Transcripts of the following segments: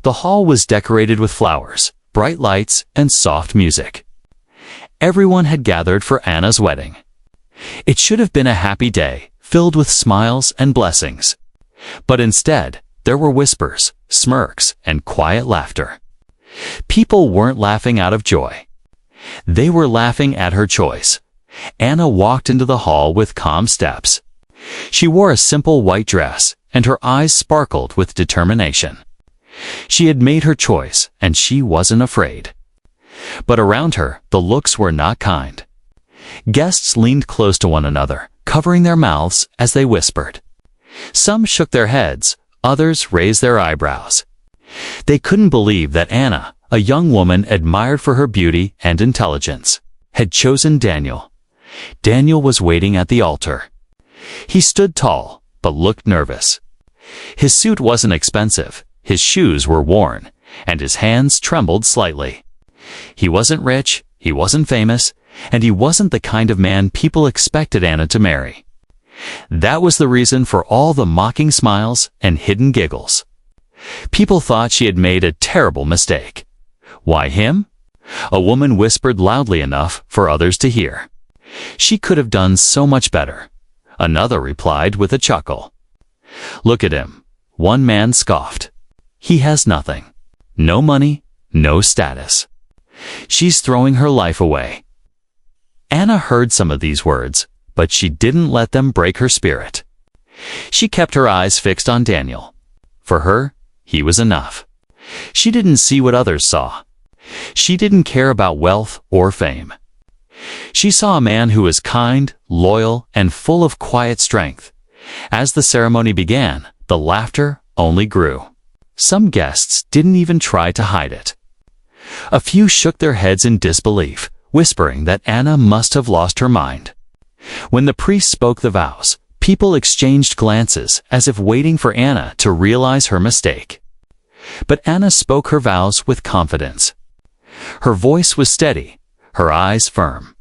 The hall was decorated with flowers, bright lights, and soft music. Everyone had gathered for Anna's wedding. It should have been a happy day, filled with smiles and blessings. But instead, there were whispers, smirks, and quiet laughter. People weren't laughing out of joy. They were laughing at her choice. Anna walked into the hall with calm steps. She wore a simple white dress, and her eyes sparkled with determination. She had made her choice, and she wasn't afraid. But around her, the looks were not kind. Guests leaned close to one another, covering their mouths as they whispered. Some shook their heads, others raised their eyebrows. They couldn't believe that Anna, a young woman admired for her beauty and intelligence, had chosen Daniel. Daniel was waiting at the altar. He stood tall, but looked nervous. His suit wasn't expensive, his shoes were worn, and his hands trembled slightly. He wasn't rich, he wasn't famous, and he wasn't the kind of man people expected Anna to marry. That was the reason for all the mocking smiles and hidden giggles. People thought she had made a terrible mistake. Why him? A woman whispered loudly enough for others to hear. She could have done so much better. Another replied with a chuckle. Look at him. One man scoffed. He has nothing. No money, no status. She's throwing her life away. Anna heard some of these words, but she didn't let them break her spirit. She kept her eyes fixed on Daniel. For her, he was enough. She didn't see what others saw. She didn't care about wealth or fame. She saw a man who was kind, loyal, and full of quiet strength. As the ceremony began, the laughter only grew. Some guests didn't even try to hide it. A few shook their heads in disbelief, whispering that Anna must have lost her mind. When the priest spoke the vows, people exchanged glances as if waiting for Anna to realize her mistake. But Anna spoke her vows with confidence. Her voice was steady, her eyes firm.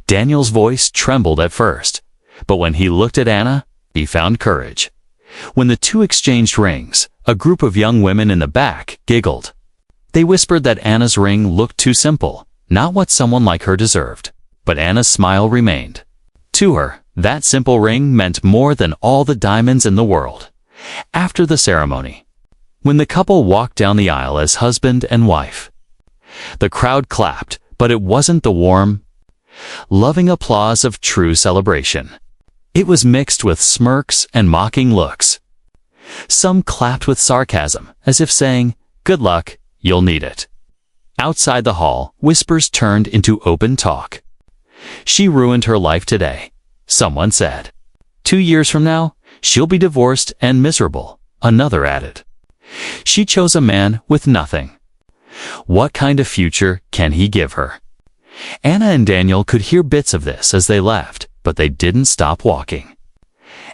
Daniel's voice trembled at first, but when he looked at Anna, he found courage. When the two exchanged rings, a group of young women in the back giggled. They whispered that Anna's ring looked too simple, not what someone like her deserved. But Anna's smile remained. To her, that simple ring meant more than all the diamonds in the world. After the ceremony, when the couple walked down the aisle as husband and wife, the crowd clapped, but it wasn't the warm, loving applause of true celebration. It was mixed with smirks and mocking looks. Some clapped with sarcasm, as if saying, "Good luck, you'll need it." Outside the hall, whispers turned into open talk. "She ruined her life today," someone said. 2 years from now, she'll be divorced and miserable," another added. "She chose a man with nothing. What kind of future can he give her?" Anna and Daniel could hear bits of this as they left, but they didn't stop walking.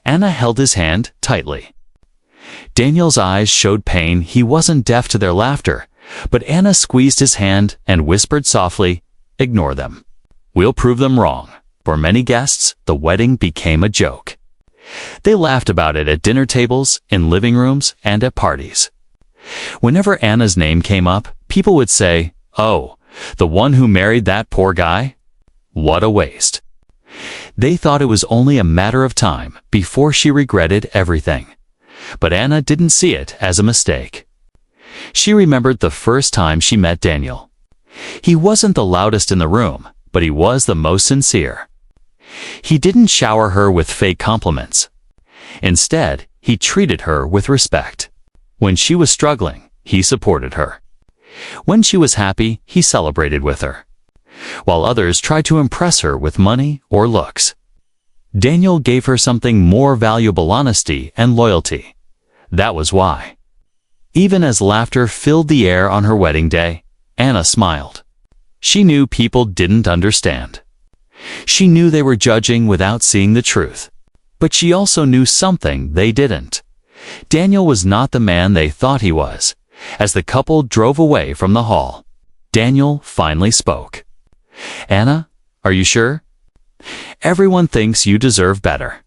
Anna held his hand tightly. Daniel's eyes showed pain. He wasn't deaf to their laughter, but Anna squeezed his hand and whispered softly, "Ignore them. We'll prove them wrong." For many guests, the wedding became a joke. They laughed about it at dinner tables, in living rooms, and at parties. Whenever Anna's name came up, people would say, "Oh, the one who married that poor guy? What a waste." They thought it was only a matter of time before she regretted everything. But Anna didn't see it as a mistake. She remembered the first time she met Daniel. He wasn't the loudest in the room, but he was the most sincere. He didn't shower her with fake compliments. Instead, he treated her with respect. When she was struggling, he supported her. When she was happy, he celebrated with her, while others tried to impress her with money or looks. Daniel gave her something more valuable: honesty and loyalty. That was why. Even as laughter filled the air on her wedding day, Anna smiled. She knew people didn't understand. She knew they were judging without seeing the truth. But she also knew something they didn't. Daniel was not the man they thought he was. As the couple drove away from the hall, Daniel finally spoke. "Anna, are you sure? Everyone thinks you deserve better."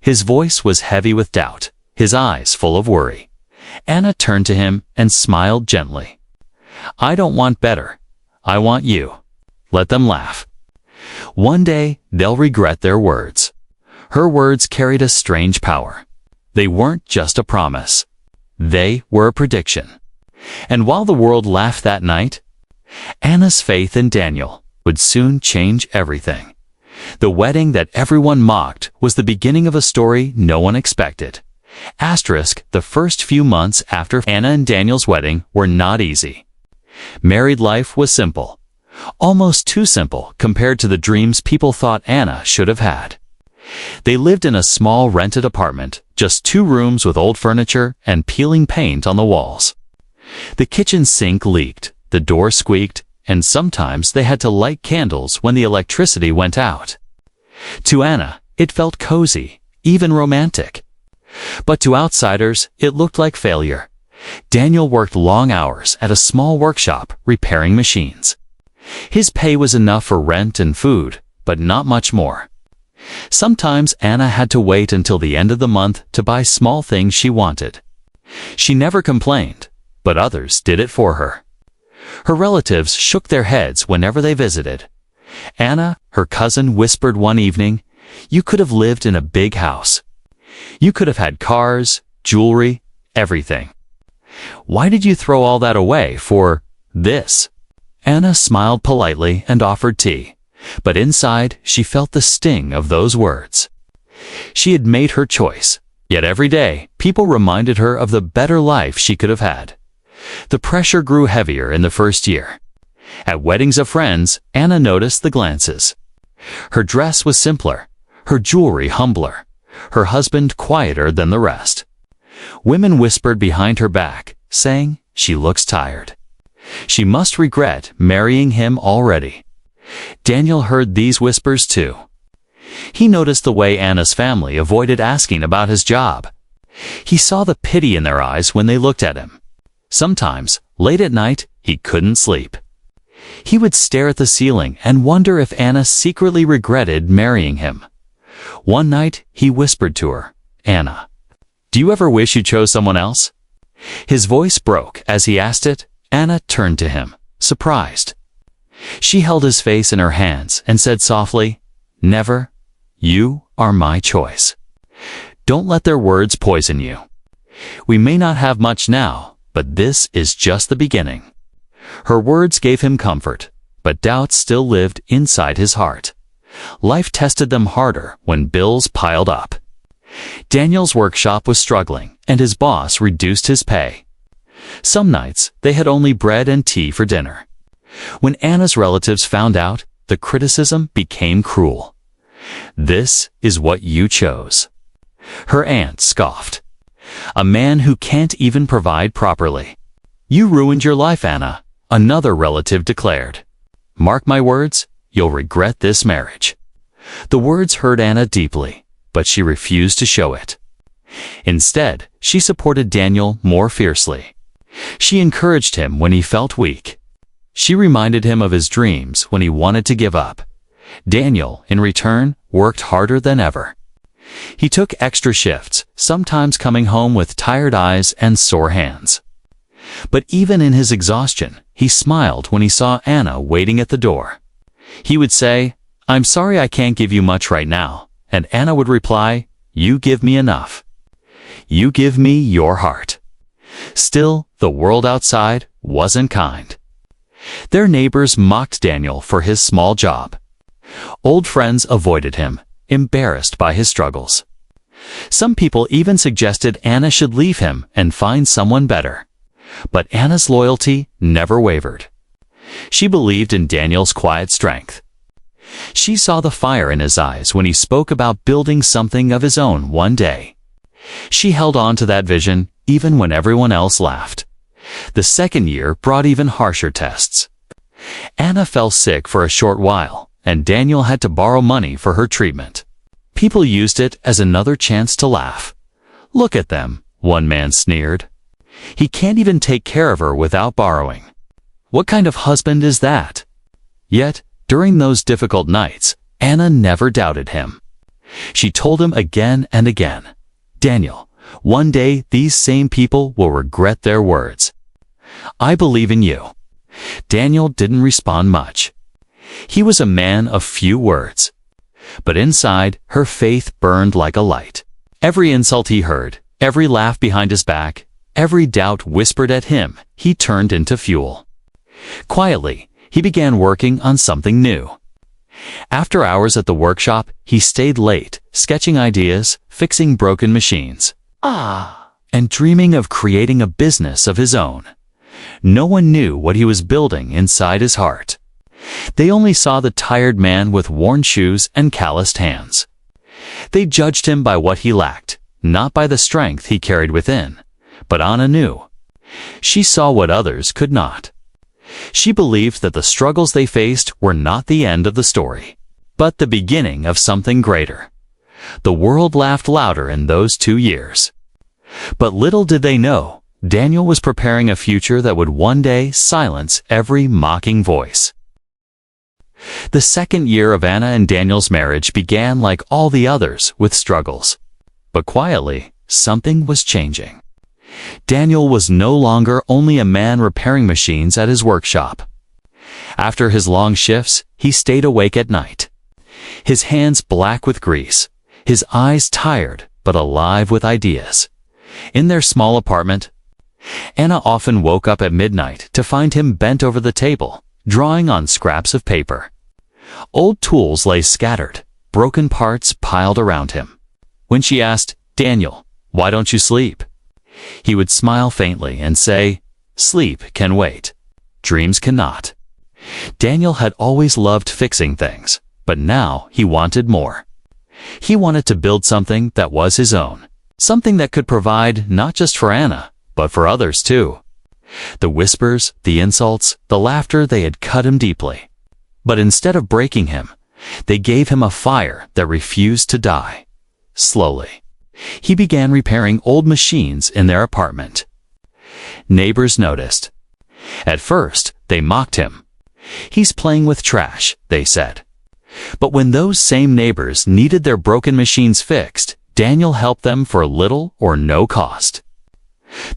His voice was heavy with doubt, his eyes full of worry. Anna turned to him and smiled gently. "I don't want better. I want you. Let them laugh. One day, they'll regret their words." Her words carried a strange power. They weren't just a promise. They were a prediction. And while the world laughed that night, Anna's faith in Daniel would soon change everything. The wedding that everyone mocked was the beginning of a story no one expected. The first few months after Anna and Daniel's wedding were not easy. Married life was simple. Almost too simple compared to the dreams people thought Anna should have had. They lived in a small rented apartment, just 2 rooms with old furniture and peeling paint on the walls. The kitchen sink leaked, the door squeaked, and sometimes they had to light candles when the electricity went out. To Anna, it felt cozy, even romantic. But to outsiders, it looked like failure. Daniel worked long hours at a small workshop repairing machines. His pay was enough for rent and food, but not much more. Sometimes Anna had to wait until the end of the month to buy small things she wanted. She never complained, but others did it for her. Her relatives shook their heads whenever they visited. Anna, her cousin, whispered one evening, "You could have lived in a big house. You could have had cars, jewelry, everything. Why did you throw all that away for this?" Anna smiled politely and offered tea, but inside she felt the sting of those words. She had made her choice, yet every day people reminded her of the better life she could have had. The pressure grew heavier in the first year. At weddings of friends, Anna noticed the glances. Her dress was simpler, her jewelry humbler, her husband quieter than the rest. Women whispered behind her back, saying, "She looks tired. She must regret marrying him already." Daniel heard these whispers too. He noticed the way Anna's family avoided asking about his job. He saw the pity in their eyes when they looked at him. Sometimes, late at night, he couldn't sleep. He would stare at the ceiling and wonder if Anna secretly regretted marrying him. One night, he whispered to her, "Anna, do you ever wish you chose someone else?" His voice broke as he asked it. Anna turned to him, surprised. She held his face in her hands and said softly, "Never. You are my choice. Don't let their words poison you. We may not have much now, but this is just the beginning." Her words gave him comfort, but doubt still lived inside his heart. Life tested them harder when bills piled up. Daniel's workshop was struggling, and his boss reduced his pay. Some nights, they had only bread and tea for dinner. When Anna's relatives found out, the criticism became cruel. "This is what you chose." Her aunt scoffed. "A man who can't even provide properly." "You ruined your life, Anna," another relative declared. "Mark my words, you'll regret this marriage." The words hurt Anna deeply, but she refused to show it. Instead, she supported Daniel more fiercely. She encouraged him when he felt weak. She reminded him of his dreams when he wanted to give up. Daniel, in return, worked harder than ever. He took extra shifts, sometimes coming home with tired eyes and sore hands. But even in his exhaustion, he smiled when he saw Anna waiting at the door. He would say, "I'm sorry I can't give you much right now," and Anna would reply, "You give me enough. You give me your heart." Still, the world outside wasn't kind. Their neighbors mocked Daniel for his small job. Old friends avoided him, embarrassed by his struggles. Some people even suggested Anna should leave him and find someone better. But Anna's loyalty never wavered. She believed in Daniel's quiet strength. She saw the fire in his eyes when he spoke about building something of his own one day. She held on to that vision even when everyone else laughed. The second year brought even harsher tests. Anna fell sick for a short while, and Daniel had to borrow money for her treatment. People used it as another chance to laugh. "Look at them," one man sneered. "He can't even take care of her without borrowing. What kind of husband is that?" Yet, during those difficult nights, Anna never doubted him. She told him again and again, "Daniel, One day, these same people will regret their words. I believe in you. Daniel didn't respond much. He was a man of few words. But inside, her faith burned like a light. Every insult he heard, every laugh behind his back, every doubt whispered at him, he turned into fuel. Quietly, he began working on something new. After hours at the workshop, he stayed late, sketching ideas, fixing broken machines, and dreaming of creating a business of his own. No one knew what he was building inside his heart. They only saw the tired man with worn shoes and calloused hands. They judged him by what he lacked, not by the strength he carried within. But Anna knew. She saw what others could not. She believed that the struggles they faced were not the end of the story, but the beginning of something greater. The world laughed louder in those 2 years. But little did they know, Daniel was preparing a future that would one day silence every mocking voice. The second year of Anna and Daniel's marriage began like all the others with struggles. But quietly, something was changing. Daniel was no longer only a man repairing machines at his workshop. After his long shifts, he stayed awake at night. His hands black with grease, his eyes tired but alive with ideas. In their small apartment, Anna often woke up at midnight to find him bent over the table, drawing on scraps of paper. Old tools lay scattered, broken parts piled around him. When she asked, "Daniel, why don't you sleep?" he would smile faintly and say, "Sleep can wait. Dreams cannot." Daniel had always loved fixing things, but now he wanted more. He wanted to build something that was his own, something that could provide not just for Anna, but for others too. The whispers, the insults, the laughter, they had cut him deeply. But instead of breaking him, they gave him a fire that refused to die. Slowly, he began repairing old machines in their apartment. Neighbors noticed. At first, they mocked him. "He's playing with trash," they said. But when those same neighbors needed their broken machines fixed, Daniel helped them for little or no cost.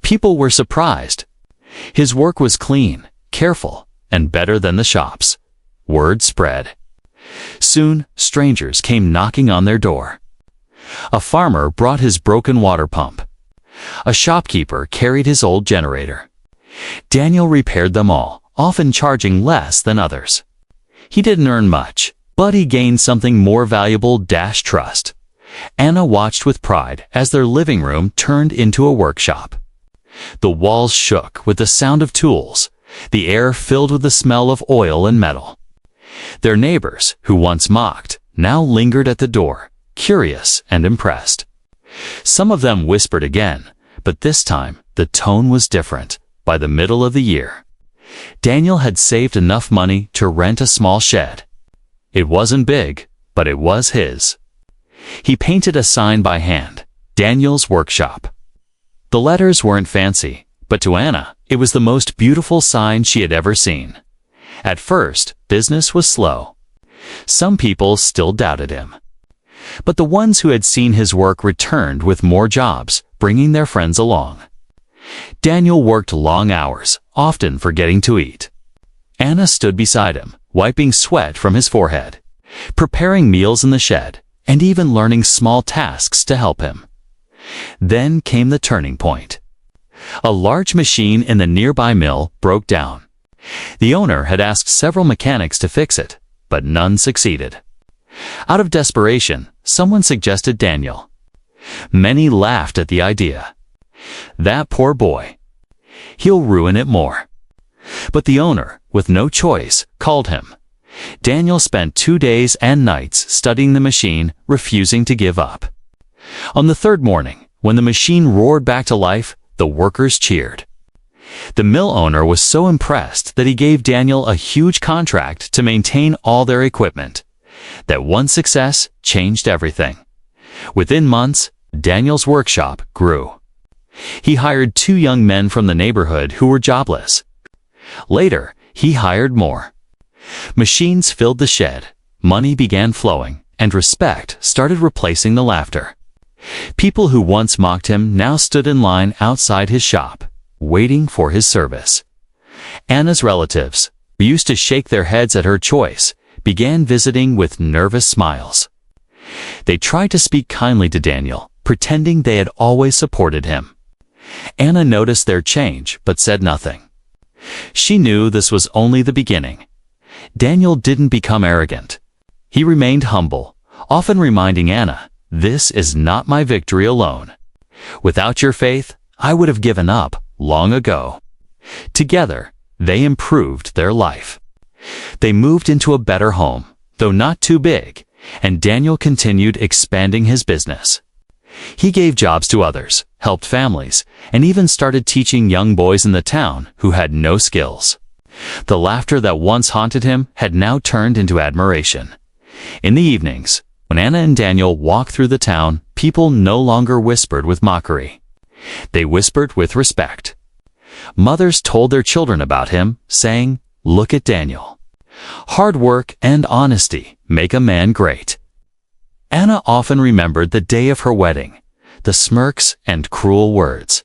People were surprised. His work was clean, careful, and better than the shops. Word spread. Soon, strangers came knocking on their door. A farmer brought his broken water pump. A shopkeeper carried his old generator. Daniel repaired them all, often charging less than others. He didn't earn much, but he gained something more valuable: trust. Anna watched with pride as their living room turned into a workshop. The walls shook with the sound of tools, the air filled with the smell of oil and metal. Their neighbors, who once mocked, now lingered at the door, curious and impressed. Some of them whispered again, but this time the tone was different. By the middle of the year, Daniel had saved enough money to rent a small shed. It wasn't big, but it was his. He painted a sign by hand, "Daniel's Workshop." The letters weren't fancy, but to Anna, it was the most beautiful sign she had ever seen. At first, business was slow. Some people still doubted him. But the ones who had seen his work returned with more jobs, bringing their friends along. Daniel worked long hours, often forgetting to eat. Anna stood beside him, wiping sweat from his forehead, preparing meals in the shed, and even learning small tasks to help him. Then came the turning point. A large machine in the nearby mill broke down. The owner had asked several mechanics to fix it, but none succeeded. Out of desperation, someone suggested Daniel. Many laughed at the idea. "That poor boy. He'll ruin it more." But the owner, with no choice, called him. Daniel spent 2 days and nights studying the machine, refusing to give up. On the third morning, when the machine roared back to life, the workers cheered. The mill owner was so impressed that he gave Daniel a huge contract to maintain all their equipment. That one success changed everything. Within months, Daniel's workshop grew. He hired 2 young men from the neighborhood who were jobless. Later, he hired more. Machines filled the shed, money began flowing, and respect started replacing the laughter. People who once mocked him now stood in line outside his shop, waiting for his service. Anna's relatives, who used to shake their heads at her choice, began visiting with nervous smiles. They tried to speak kindly to Daniel, pretending they had always supported him. Anna noticed their change but said nothing. She knew this was only the beginning. Daniel didn't become arrogant. He remained humble, often reminding Anna, "This is not my victory alone. Without your faith, I would have given up long ago." Together, they improved their life. They moved into a better home, though not too big, and Daniel continued expanding his business. He gave jobs to others, helped families, and even started teaching young boys in the town who had no skills. The laughter that once haunted him had now turned into admiration. In the evenings, when Anna and Daniel walked through the town, people no longer whispered with mockery. They whispered with respect. Mothers told their children about him, saying, "Look at Daniel. Hard work and honesty make a man great." Anna often remembered the day of her wedding, the smirks and cruel words.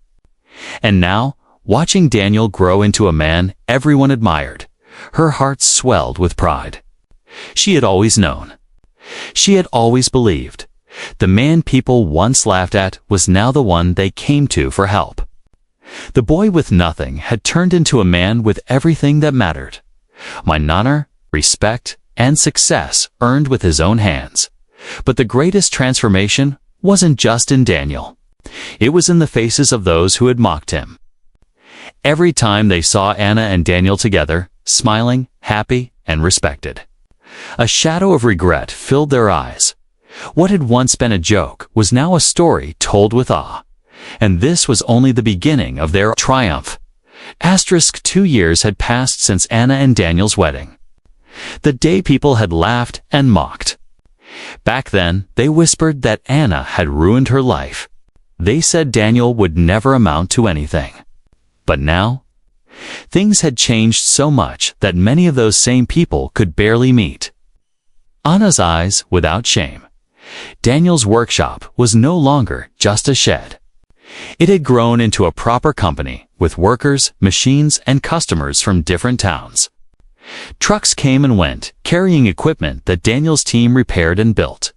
And now, watching Daniel grow into a man everyone admired, her heart swelled with pride. She had always known. She had always believed. The man people once laughed at was now the one they came to for help. The boy with nothing had turned into a man with everything that mattered. Honor, respect, and success earned with his own hands. But the greatest transformation wasn't just in Daniel. It was in the faces of those who had mocked him. Every time they saw Anna and Daniel together, smiling, happy, and respected, a shadow of regret filled their eyes. What had once been a joke was now a story told with awe. And this was only the beginning of their triumph. 2 years had passed since Anna and Daniel's wedding. The day people had laughed and mocked. Back then, they whispered that Anna had ruined her life. They said Daniel would never amount to anything. But now, things had changed so much that many of those same people could barely meet. Anna's eyes without shame. Daniel's workshop was no longer just a shed. It had grown into a proper company with workers, machines, and customers from different towns. Trucks came and went, carrying equipment that Daniel's team repaired and built.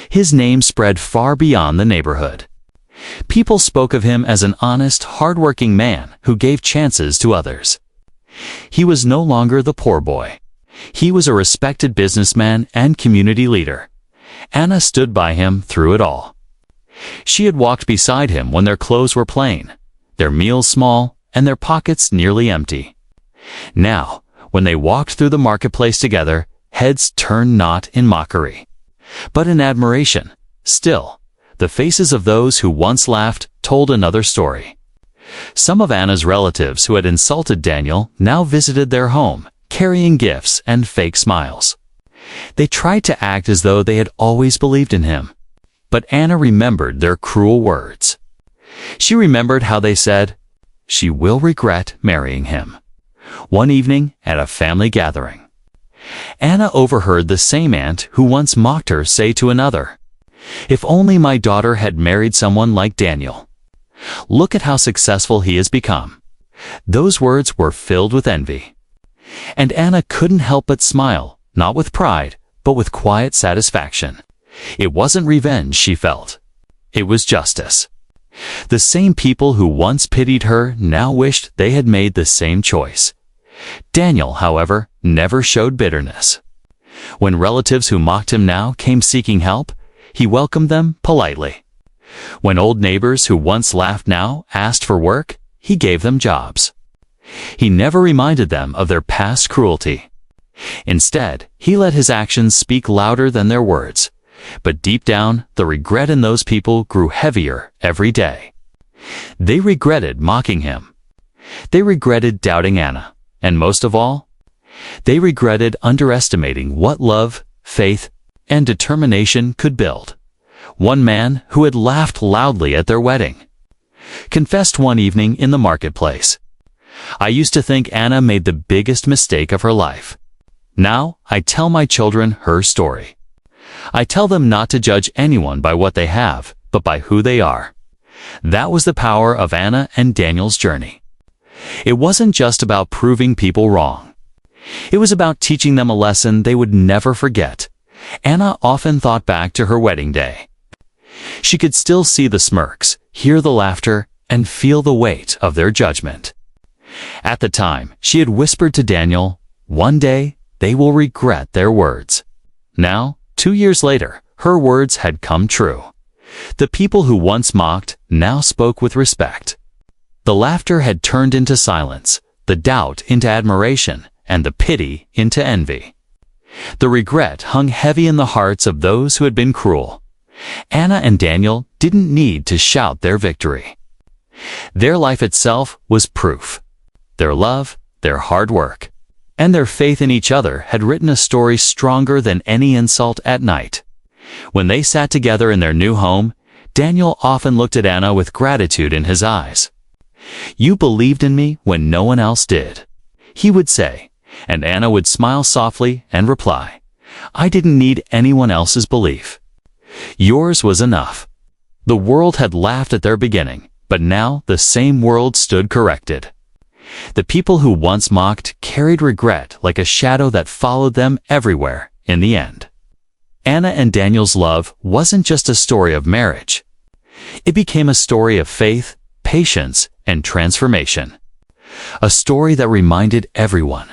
His name spread far beyond the neighborhood. People spoke of him as an honest, hard-working man who gave chances to others. He was no longer the poor boy. He was a respected businessman and community leader. Anna stood by him through it all. She had walked beside him when their clothes were plain, their meals small, and their pockets nearly empty. Now, when they walked through the marketplace together, heads turned not in mockery, but in admiration. Still, the faces of those who once laughed told another story. Some of Anna's relatives who had insulted Daniel now visited their home, carrying gifts and fake smiles. They tried to act as though they had always believed in him. But Anna remembered their cruel words. She remembered how they said, "She will regret marrying him," one evening at a family gathering. Anna overheard the same aunt who once mocked her say to another, "If only my daughter had married someone like Daniel. Look at how successful he has become." Those words were filled with envy. And Anna couldn't help but smile, not with pride, but with quiet satisfaction. It wasn't revenge she felt. It was justice. The same people who once pitied her now wished they had made the same choice. Daniel, however, never showed bitterness. When relatives who mocked him now came seeking help, he welcomed them politely. When old neighbors who once laughed now asked for work, he gave them jobs. He never reminded them of their past cruelty. Instead, he let his actions speak louder than their words. But deep down, the regret in those people grew heavier every day. They regretted mocking him. They regretted doubting Anna. And most of all, they regretted underestimating what love, faith, and determination could build. One man who had laughed loudly at their wedding confessed one evening in the marketplace, "I used to think Anna made the biggest mistake of her life. Now I tell my children her story. I tell them not to judge anyone by what they have, but by who they are. That was the power of Anna and Daniel's journey. It wasn't just about proving people wrong. It was about teaching them a lesson they would never forget. Anna often thought back to her wedding day. She could still see the smirks, hear the laughter, and feel the weight of their judgment. At the time, she had whispered to Daniel, "One day, they will regret their words." Now, 2 years later, her words had come true. The people who once mocked now spoke with respect. The laughter had turned into silence, the doubt into admiration, and the pity into envy. The regret hung heavy in the hearts of those who had been cruel. Anna and Daniel didn't need to shout their victory. Their life itself was proof. Their love, their hard work, and their faith in each other had written a story stronger than any insult at night. When they sat together in their new home, Daniel often looked at Anna with gratitude in his eyes. "You believed in me when no one else did," he would say, and Anna would smile softly and reply, "I didn't need anyone else's belief. Yours was enough." The world had laughed at their beginning, but now the same world stood corrected. The people who once mocked carried regret like a shadow that followed them everywhere in the end. Anna and Daniel's love wasn't just a story of marriage. It became a story of faith, patience, and transformation. A story that reminded everyone,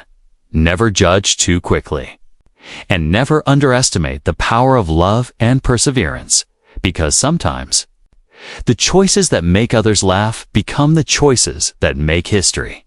never judge too quickly, and never underestimate the power of love and perseverance, because sometimes the choices that make others laugh become the choices that make history.